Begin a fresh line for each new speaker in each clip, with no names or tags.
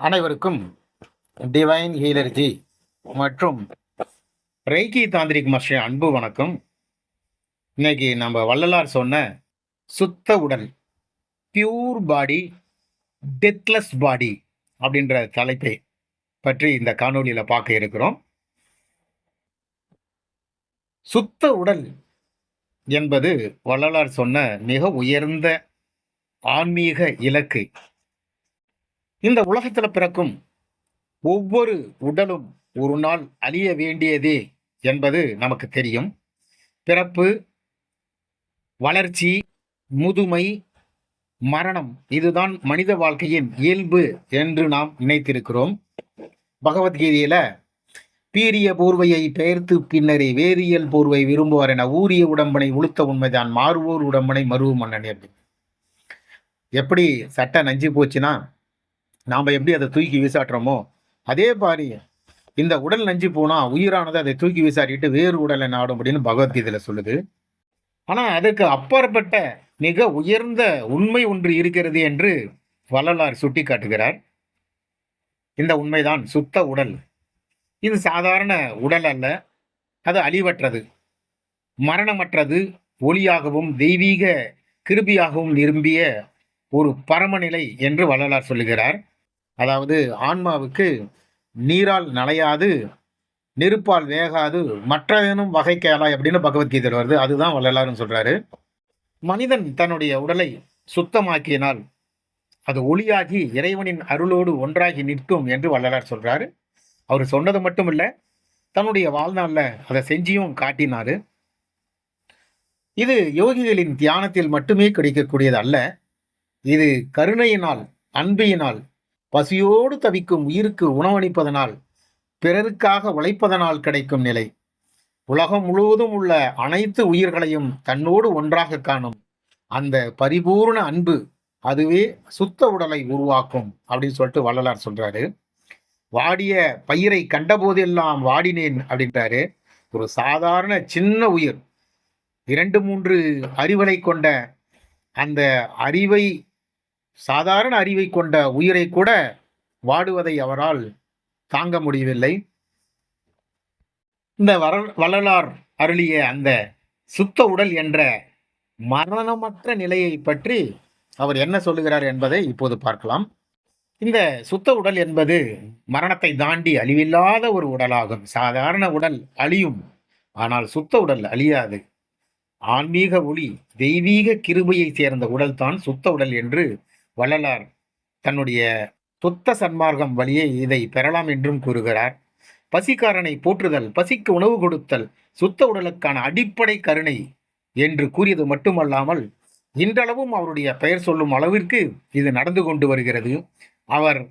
அனைவருக்கும் டிவைன் ஹீலர்ஜி மற்றும் reiki tantric master அன்பு வணக்கம். இன்னைக்கு நம்ம வள்ளலார் சொன்ன சுத்த உடல், பியூர் பாடி, டெத்லெஸ் பாடி அப்படின்ற தலைப்பை பற்றி இந்த காணொலியில் பார்க்க இருக்கிறோம். சுத்த உடல் என்பது வள்ளலார் சொன்ன மிக உயர்ந்த ஆன்மீக இலக்கு. இந்த உலகத்தில் பிறக்கும் ஒவ்வொரு உடலும் ஒரு நாள் அழிய வேண்டியதே என்பது நமக்கு தெரியும். பிறப்பு, வளர்ச்சி, முதுமை, மரணம் இதுதான் மனித வாழ்க்கையின் இயல்பு என்று நாம் நினைத்திருக்கிறோம். பகவத்கீதையில பீரிய போர்வையை பெயர்த்து பின்னரே வேதியியல் போர்வை விரும்புவார் என ஊரிய உடம்பனை உளுத்த உண்மைதான் மாறுவோர் உடம்பனை மருவு மன்னன். எப்படி சட்டை நஞ்சு போச்சுன்னா நாம் எப்படி அதை தூக்கி வீசாட்டுறோமோ அதே மாதிரி இந்த உடல் நஞ்சு போனால் உயிரானது அதை தூக்கி வீசாட்டிட்டு வேறு உடலை நாடும் அப்படின்னு பகவத்கீதையில் சொல்லுது. ஆனால் அதுக்கு அப்பாற்பட்ட மிக உயர்ந்த உண்மை ஒன்று இருக்கிறது என்று வள்ளலார் சுட்டி காட்டுகிறார். இந்த உண்மைதான் சுத்த உடல். இது சாதாரண உடல் அல்ல, அது அழிவற்றது, மரணமற்றது, ஒளியாகவும் தெய்வீக கிருபியாகவும் நிரம்பிய ஒரு பரமநிலை என்று வள்ளலார் சொல்லுகிறார். அதாவது ஆன்மாவுக்கு நீரால் நனையாது, நெருப்பால் வேகாது, மற்றதேனும் வகை கேளாய் அப்படின்னு பகவத்கீதையில் வருது. அதுதான் வள்ளலாரும் சொல்றாரு. மனிதன் தன்னுடைய உடலை சுத்தமாக்கினால் அது ஒளியாகி இறைவனின் அருளோடு ஒன்றாகி நிற்கும் என்று வள்ளலார் சொல்றாரு. அவர் சொன்னது மட்டும் இல்லை, தன்னுடைய வாழ்நாளில் அதை செஞ்சியும் காட்டினாரு. இது யோகிகளின் தியானத்தில் மட்டுமே கிடைக்கக்கூடியது அல்ல. இது கருணையினால், அன்பியினால், பசியோடு தவிக்கும் உயிருக்கு உணவளிப்பதனால், பிறருக்காக உழைப்பதனால் கிடைக்கும் நிலை. உலகம் முழுவதும் உள்ள அனைத்து உயிர்களையும் தன்னோடு ஒன்றாக காணும் அந்த பரிபூர்ண அன்பு, அதுவே சுத்த உடலை உருவாக்கும் அப்படின்னு சொல்லிட்டு வள்ளலார் சொல்றாரு. வாடிய பயிரை கண்டபோதெல்லாம் வாடினேன் அப்படின்றாரு. ஒரு சாதாரண சின்ன உயிர், 2-3 அறிவுகளை கொண்ட அந்த அறிவை, சாதாரண அறிவை கொண்ட உயிரை கூட வாடுவதை அவரால் தாங்க முடியவில்லை. இந்த வள்ளலார் அருளிய அந்த சுத்த உடல் என்ற மரணமற்ற நிலையை பற்றி அவர் என்ன சொல்லுகிறார் என்பதை இப்போது பார்க்கலாம். இந்த சுத்த உடல் என்பது மரணத்தை தாண்டி அழிவில்லாத ஒரு உடலாகும். சாதாரண உடல் அழியும், ஆனால் சுத்த உடல் அழியாது. ஆன்மீக ஒளி, தெய்வீக கிருபையை சேர்ந்த உடல் தான் சுத்த உடல் என்று வள்ளலார் தன்னுடைய சுத்த சன்மார்க்கம் வழியே இதை பெறலாம் என்றும் கூறுகிறார். பசிக்காரனை போற்றுதல், பசிக்கு உணவு கொடுத்தல் சுத்த உடலுக்கான அடிப்படை கருணை என்று கூறியது மட்டுமல்லாமல் இன்றளவும் அவருடைய பெயர் சொல்லும் அளவிற்கு இது நடந்து கொண்டு வருகிறது. அவர்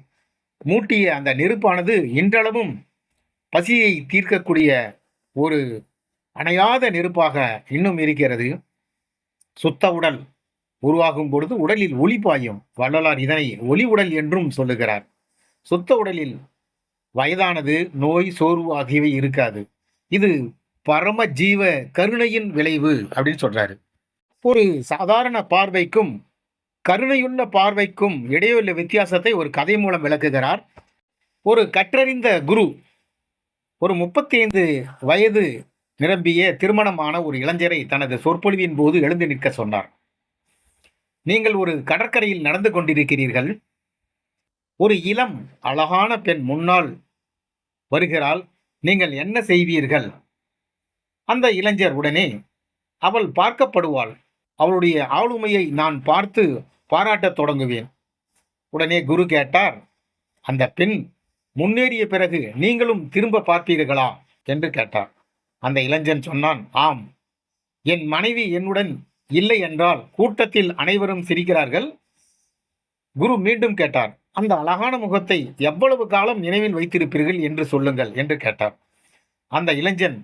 மூட்டிய அந்த நெருப்பானது இன்றளவும் பசியை தீர்க்கக்கூடிய ஒரு அணையாத நெருப்பாக இன்னும் இருக்கிறது. சுத்த உடல் உருவாகும் பொழுது உடலில் ஒளி பாயும். வள்ளலார் இதனை ஒளி உடல் என்றும் சொல்லுகிறார். சுத்த உடலில் வயதானது, நோய், சோர்வு ஆகியவை இருக்காது. இது பரம ஜீவ கருணையின் விளைவு அப்படின்னு சொல்றாரு. ஒரு சாதாரண பார்வைக்கும் கருணையுள்ள பார்வைக்கும் இடையுள்ள வித்தியாசத்தை ஒரு கதை மூலம் விளக்குகிறார். ஒரு கற்றறிந்த குரு ஒரு 35 வயது நிரம்பிய திருமணமான ஒரு இளைஞரை தனது சொற்பொழிவின் போது எழுந்து நிற்க சொன்னார். நீங்கள் ஒரு கடற்கரையில் நடந்து கொண்டிருக்கிறீர்கள். ஒரு இளம் அழகான பெண் முன்னால் வருகிறாள். நீங்கள் என்ன செய்வீர்கள்? அந்த இளைஞர் உடனே, அவள் பார்க்கப்படுவாள், அவளுடைய ஆளுமையை நான் பார்த்து பாராட்டத் தொடங்குவேன். உடனே குரு கேட்டார், அந்த பெண் முன்னேறிய பிறகு நீங்களும் திரும்ப பார்ப்பீர்களா என்று கேட்டார். அந்த இளைஞன் சொன்னான், ஆம், என் மனைவி என்னுடன் இல்லை என்றால் கூட்டத்தில் அனைவரும் சிரிக்கிறார்கள். குரு மீண்டும் கேட்டார், அந்த அழகான முகத்தை எவ்வளவு காலம் நினைவில் வைத்திருப்பீர்கள் என்று சொல்லுங்கள் என்று கேட்டார். அந்த இளைஞன்,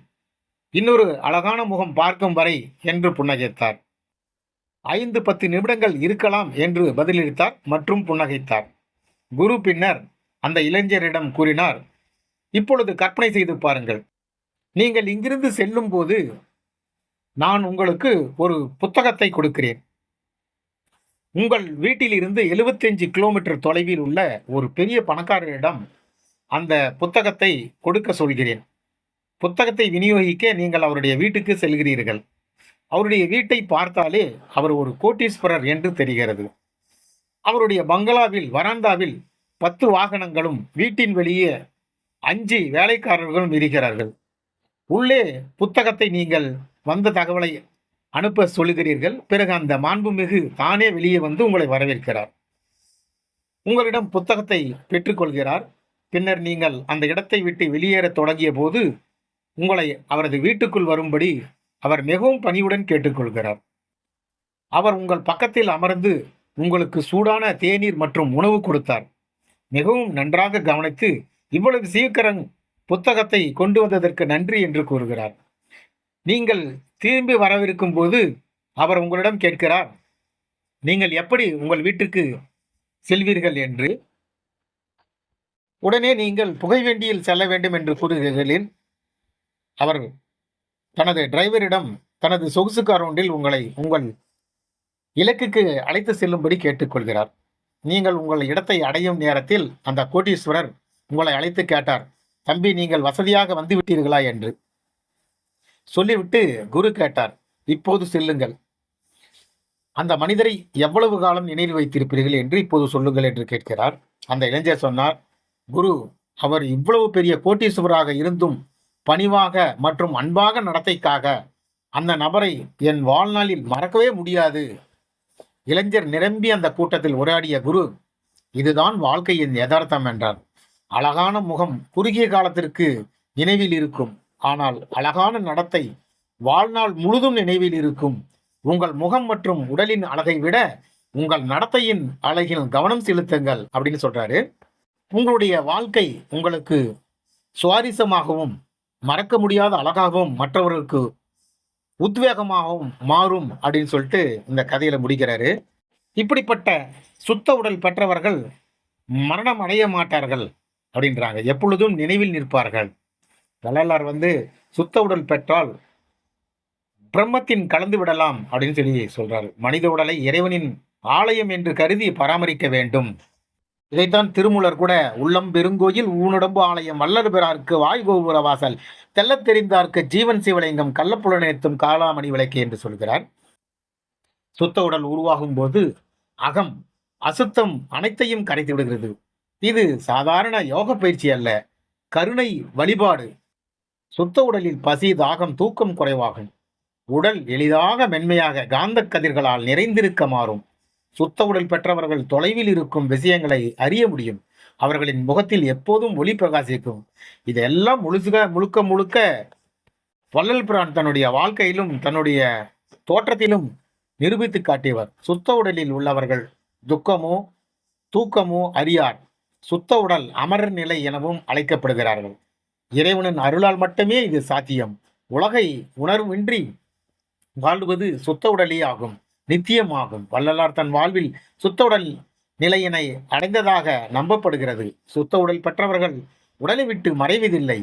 இன்னொரு அழகான முகம் பார்க்கும் வரை என்று புன்னகைத்தார். 5-10 நிமிடங்கள் இருக்கலாம் என்று பதிலளித்தார் மற்றும் புன்னகைத்தார். குரு பின்னர் அந்த இளைஞரிடம் கூறினார், இப்பொழுது கற்பனை செய்து பாருங்கள், நீங்கள் இங்கிருந்து செல்லும் போது நான் உங்களுக்கு ஒரு புத்தகத்தை கொடுக்கிறேன். உங்கள் வீட்டிலிருந்து 75 கிலோமீட்டர் தொலைவில் உள்ள ஒரு பெரிய பணக்காரரிடம் அந்த புத்தகத்தை கொடுக்க சொல்கிறேன். புத்தகத்தை விநியோகிக்க நீங்கள் அவருடைய வீட்டுக்கு செல்கிறீர்கள். அவருடைய வீட்டை பார்த்தாலே அவர் ஒரு கோடீஸ்வரர் என்று தெரிகிறது. அவருடைய பங்களாவில் வராந்தாவில் 10 வாகனங்களும், வீட்டின் வெளியே 5 வேலைக்காரர்களும் இருக்கிறார்கள். உள்ளே புத்தகத்தை நீங்கள் வந்த தகவலை அனுப்ப சொல்லுகிறீர்கள். பிறகு அந்த மாண்புமிகு தானே வெளியே வந்து உங்களை வரவேற்கிறார். உங்களிடம் புத்தகத்தை பெற்றுக்கொள்கிறார். பின்னர் நீங்கள் அந்த இடத்தை விட்டு வெளியேற தொடங்கிய போது உங்களை அவரது வீட்டுக்குள் வரும்படி அவர் மிகவும் பணிவுடன் கேட்டுக்கொள்கிறார். அவர் உங்கள் பக்கத்தில் அமர்ந்து உங்களுக்கு சூடான தேநீர் மற்றும் உணவு கொடுத்தார். மிகவும் நன்றாக கவனித்து இவ்வளவு சீக்கிரம் புத்தகத்தை கொண்டு வந்ததற்கு நன்றி என்று கூறுகிறார். நீங்கள் திரும்பி வரவிருக்கும் போது அவர் உங்களிடம் கேட்கிறார், நீங்கள் எப்படி உங்கள் வீட்டுக்கு செல்வீர்கள் என்று. உடனே நீங்கள் புகைவண்டியில் செல்ல வேண்டும் என்று கூறுகிறீர்கள். அவர் தனது டிரைவரிடம் தனது சொகுசு கார் ஒன்றில் உங்களை உங்கள் இலக்குக்கு அழைத்து செல்லும்படி கேட்டுக்கொள்கிறார். நீங்கள் உங்கள் இடத்தை அடையும் நேரத்தில் அந்த கோடீஸ்வரர் உங்களை அழைத்து கேட்டார், தம்பி நீங்கள் வசதியாக வந்து விட்டீர்களா என்று. சொல்லிவிட்டு குரு கேட்டார், இப்போது செல்லுங்கள். அந்த மனிதரை எவ்வளவு காலம் நினைவில் வைத்திருப்பீர்கள் என்று இப்போது சொல்லுங்கள் என்று கேட்கிறார். அந்த இளைஞர் சொன்னார், குரு, அவர் இவ்வளவு பெரிய கோடீஸ்வராக இருந்தும் பணிவாக மற்றும் அன்பாக நடத்தைக்காக அந்த நபரை என் வாழ்நாளில் மறக்கவே முடியாது. இளைஞர் நிரம்பி அந்த கூட்டத்தில் உரையாடிய குரு, இதுதான் வாழ்க்கையின் யதார்த்தம் என்றார். அழகான முகம் குறுகிய காலத்திற்கு நினைவில் இருக்கும், ஆனால் அழகான நடத்தை வாழ்நாள் முழுதும் நினைவில் இருக்கும். உங்கள் முகம் மற்றும் உடலின் அழகை விட உங்கள் நடத்தையின் அழகில் கவனம் செலுத்துங்கள் அப்படின்னு சொல்றாரு. உங்களுடைய வாழ்க்கை உங்களுக்கு சுவாரஸ்யமாகவும் மறக்க முடியாத அழகாகவும் மற்றவர்களுக்கு உத்வேகமாகவும் மாறும் அப்படின்னு சொல்லிட்டு இந்த கதையில முடிக்கிறாரு. இப்படிப்பட்ட சுத்த உடல் பெற்றவர்கள் மரணம் அடைய மாட்டார்கள் அப்படின்றாங்க. எப்பொழுதும் நினைவில் நிற்பார்கள். வள்ளலார் சுத்த உடல் பெற்றால் பிரம்மத்தின் கலந்து விடலாம் அப்படின்னு சொல்லி சொல்றாரு. மனித உடலை இறைவனின் ஆலயம் என்று கருதி பராமரிக்க வேண்டும். இதைத்தான் திருமூலர் கூட உள்ளம் பெருங்கோயில் ஊனுடம்பு ஆலயம் வல்லர் பெறார்க்கு வாய்கோபுர வாசல் தெல்லத் தெரிந்தார்க்கு ஜீவன் சிவலிங்கம் கள்ளப்புலனேத்தும் காலாமணி விளக்கு என்று சொல்கிறார். சுத்த உடல் உருவாகும் போது அகம் அசுத்தம் அனைத்தையும் கரைத்து விடுகிறது. இது சாதாரண யோக பயிற்சி அல்ல, கருணை வழிபாடு. சுத்த உடலில் பசி, தாகம், தூக்கம் குறைவாகும். உடல் எளிதாக மென்மையாக காந்த கதிர்களால் நிறைந்திருக்க மாறும். சுத்த உடல் பெற்றவர்கள் தொலைவில் இருக்கும் விஷயங்களை அறிய முடியும். அவர்களின் முகத்தில் எப்போதும் ஒளி பிரகாசிக்கும். இதெல்லாம் முழுக்க முழுக்க வள்ளல் பிரான் தன்னுடைய வாழ்க்கையிலும் தன்னுடைய தோற்றத்திலும் நிரூபித்து காட்டியவர். சுத்த உடலில் உள்ளவர்கள் துக்கமோ தூக்கமோ அறியார். சுத்த உடல் அமரர் நிலை எனவும் அழைக்கப்படுகிறார்கள். இறைவனின் அருளால் மட்டுமே இது சாத்தியம். உலகை உணர்வின்றி வாழ்வது சுத்த உடலே ஆகும், நித்தியமாகும். வள்ளலார் தன் வாழ்வில் சுத்த உடல் நிலையினை அடைந்ததாக நம்பப்படுகிறது. சுத்த உடல் பெற்றவர்கள் உடலை விட்டு மறைவதில்லை.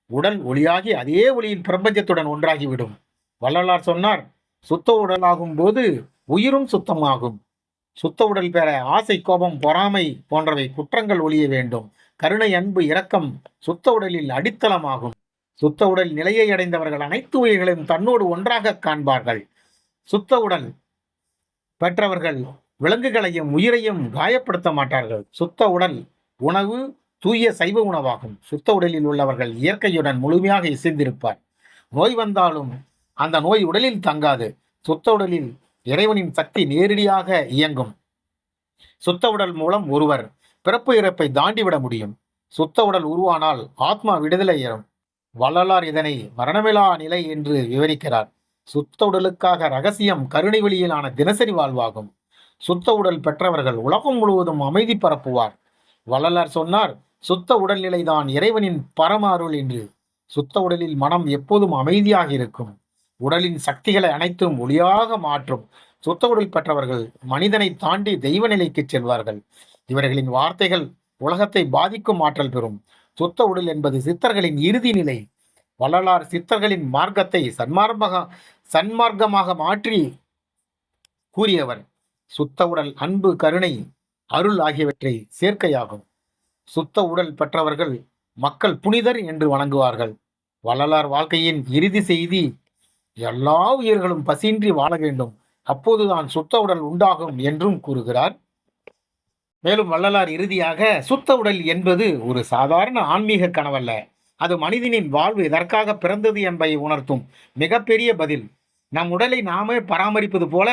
உடல் ஒளியாகி அதே ஒளியில் பிரபஞ்சத்துடன் ஒன்றாகிவிடும். வள்ளலார் சொன்னார், சுத்த உடலாகும் போது உயிரும் சுத்தமாகும். சுத்த உடல் பெற ஆசை, கோபம், பொறாமை போன்றவை குற்றங்கள் ஒழிய வேண்டும். கருணை, அன்பு, இரக்கம் சுத்த உடலில் அடித்தளமாகும். சுத்த உடல் நிலையை அடைந்தவர்கள் அனைத்து உயிர்களையும் தன்னோடு ஒன்றாக காண்பார்கள். சுத்த உடல் பெற்றவர்கள் விலங்குகளையும் உயிரையும் காயப்படுத்த மாட்டார்கள். சுத்த உடல் உணவு தூய சைவ உணவாகும். சுத்த உடலில் உள்ளவர்கள் இயற்கையுடன் முழுமையாக இசைந்திருப்பார். நோய் வந்தாலும் அந்த நோய் உடலில் தங்காது. சுத்த உடலில் இறைவனின் சக்தி நேரடியாக இயங்கும். சுத்த உடல் மூலம் ஒருவர் பிறப்பு இறப்பை தாண்டிவிட முடியும். சுத்த உடல் உருவானால் ஆத்மா விடுதலை ஏறும். வள்ளலார் இதனை மரணமிலா நிலை என்று விவரிக்கிறார். சுத்த உடலுக்காக ரகசியம் கருணை வழியிலான தினசரி வாழ்வாகும். சுத்த உடல் பெற்றவர்கள் உலகம் முழுவதும் அமைதி பரப்புவார். வள்ளலார் சொன்னார், சுத்த உடல்நிலைதான் இறைவனின் பரம அருள் என்று. சுத்த உடலில் மனம் எப்போதும் அமைதியாக இருக்கும். உடலின் சக்திகளை அனைத்தும் ஒளியாக மாற்றும். சுத்த உடல் பெற்றவர்கள் மனிதனை தாண்டி தெய்வ நிலைக்கு செல்வார்கள். இவர்களின் வார்த்தைகள் உலகத்தை பாதிக்கும் ஆற்றல் பெறும். சுத்த உடல் என்பது சித்தர்களின் இறுதி நிலை. வள்ளலார் சித்தர்களின் மார்க்கத்தை சன்மார்க்கமாக மாற்றி கூறியவர். சுத்த உடல் அன்பு, கருணை, அருள் ஆகியவற்றை சேர்க்கையாகும். சுத்த உடல் பெற்றவர்கள் மக்கள் புனிதர் என்று வணங்குவார்கள். வள்ளலார் வாழ்க்கையின் இறுதி செய்தி, எல்லா உயிர்களும் பசியின்றி வாழ வேண்டும், அப்போதுதான் சுத்த உடல் உண்டாகும் என்றும் கூறுகிறார். மேலும் வள்ளலார் இறுதியாக, சுத்த உடல் என்பது ஒரு சாதாரண ஆன்மீக கனவல்ல, அது மனிதனின் வாழ்வு எதற்காக பிறந்தது என்பதை உணர்த்தும் மிகப்பெரிய பதில். நம் உடலை நாமே பராமரிப்பது போல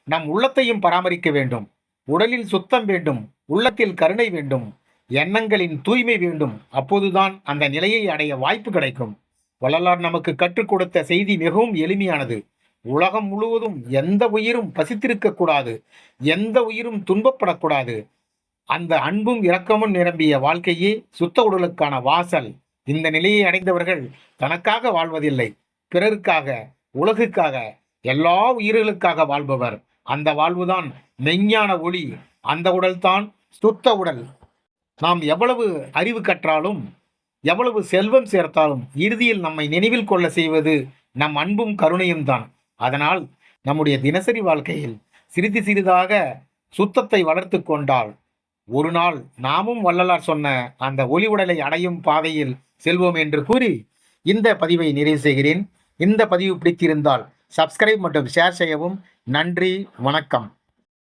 நம் உள்ளத்தையும் பராமரிக்க வேண்டும். உடலில் சுத்தம் வேண்டும், உள்ளத்தில் கருணை வேண்டும், எண்ணங்களின் தூய்மை வேண்டும். அப்போதுதான் அந்த நிலையை அடைய வாய்ப்பு கிடைக்கும். வள்ளலார் நமக்கு கற்றுக் கொடுத்த செய்தி மிகவும் எளிமையானது. உலகம் முழுவதும் எந்த உயிரும் பசித்திருக்க கூடாது, எந்த உயிரும் துன்பப்படக்கூடாது. அந்த அன்பும் இரக்கமும் நிரம்பிய வாழ்க்கையே சுத்த உடலுக்கான வாசல். இந்த நிலையை அடைந்தவர்கள் தனக்காக வாழ்வதில்லை, பிறருக்காக, உலகுக்காக, எல்லா உயிர்களுக்காக வாழ்பவர். அந்த வாழ்வுதான் மெஞ்ஞான ஒளி. அந்த உடல்தான் சுத்த உடல். நாம் எவ்வளவு அறிவு கற்றாலும், எவ்வளவு செல்வம் சேர்த்தாலும் இறுதியில் நம்மை நினைவில் கொள்ள செய்வது நம் அன்பும் கருணையும் தான். அதனால் நம்முடைய தினசரி வாழ்க்கையில் சிறிது சிறிதாக சுத்தத்தை வளர்த்து கொண்டால் ஒரு நாள் நாமும் வள்ளலார் சொன்ன அந்த ஒளி உடலை அடையும் பாதையில் செல்வோம் என்று கூறி இந்த பதிவை நிறைவு செய்கிறேன். இந்த பதிவு பிடித்திருந்தால் சப்ஸ்கிரைப் மற்றும் ஷேர் செய்யவும். நன்றி, வணக்கம்.